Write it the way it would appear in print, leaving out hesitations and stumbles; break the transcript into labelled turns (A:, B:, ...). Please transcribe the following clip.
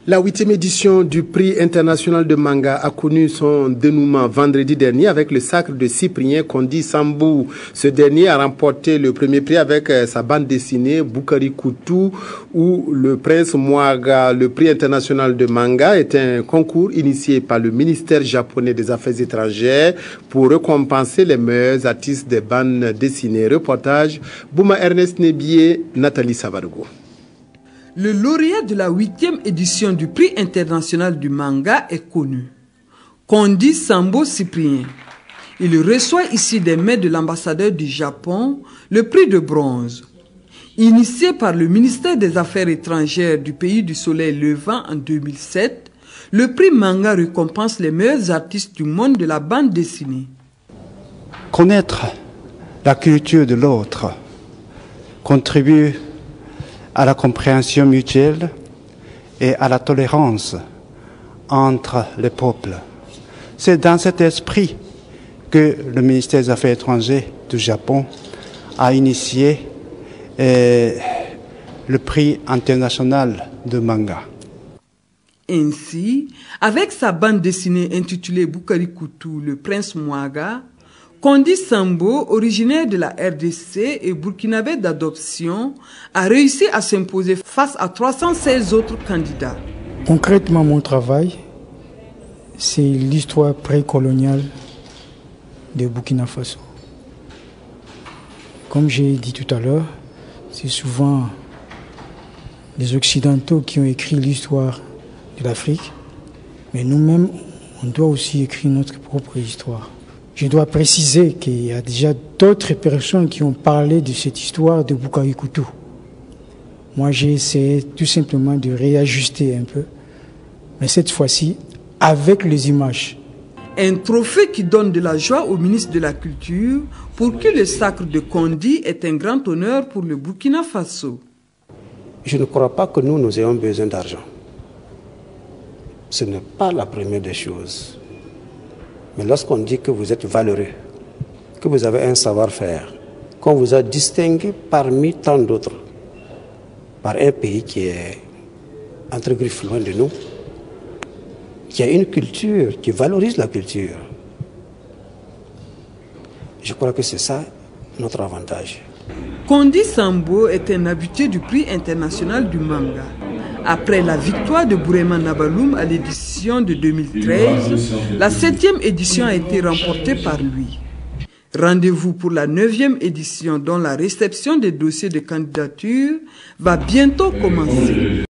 A: La 8e édition du prix international de manga a connu son dénouement vendredi dernier avec le sacre de Cyprien Kondi Sambou. Ce dernier a remporté le premier prix avec sa bande dessinée Bukari Kutu ou Le Prince Mwaga. Le prix international de manga est un concours initié par le ministère japonais des Affaires étrangères pour récompenser les meilleurs artistes des bandes dessinées. Reportage Bouma Ernest Nebié, Nathalie Savargo.
B: Le lauréat de la 8e édition du prix international du manga est connu. Kondi Sambo Cyprien. Il reçoit ici des mains de l'ambassadeur du Japon le prix de bronze. Initié par le ministère des Affaires étrangères du pays du soleil levant en 2007, le prix manga récompense les meilleurs artistes du monde de la bande dessinée.
C: Connaître la culture de l'autre contribue à la compréhension mutuelle et à la tolérance entre les peuples. C'est dans cet esprit que le ministère des Affaires étrangères du Japon a initié le prix international de manga.
B: Ainsi, avec sa bande dessinée intitulée Bukari Kutu, Le Prince Mwaga, Kondi Sambo, originaire de la RDC et burkinabé d'adoption, a réussi à s'imposer face à 316 autres candidats.
D: Concrètement, mon travail, c'est l'histoire précoloniale de Burkina Faso. Comme j'ai dit tout à l'heure, c'est souvent les Occidentaux qui ont écrit l'histoire de l'Afrique, mais nous-mêmes, on doit aussi écrire notre propre histoire. Je dois préciser qu'il y a déjà d'autres personnes qui ont parlé de cette histoire de Bukari Kutu. Moi, j'ai essayé tout simplement de réajuster un peu, mais cette fois-ci, avec les images.
B: Un trophée qui donne de la joie au ministre de la Culture, pour qui le sacre de Kondi est un grand honneur pour le Burkina Faso.
E: Je ne crois pas que nous ayons besoin d'argent. Ce n'est pas la première des choses. Mais lorsqu'on dit que vous êtes valeureux, que vous avez un savoir-faire, qu'on vous a distingué parmi tant d'autres, par un pays qui est entre griffes loin de nous, qui a une culture, qui valorise la culture, je crois que c'est ça notre avantage.
B: Kondi Sambo est un habitué du prix international du manga. Après la victoire de Bourema Nabaloum à l'édition de 2013, la 7e édition a été remportée par lui. Rendez-vous pour la 9e édition dont la réception des dossiers de candidature va bientôt commencer.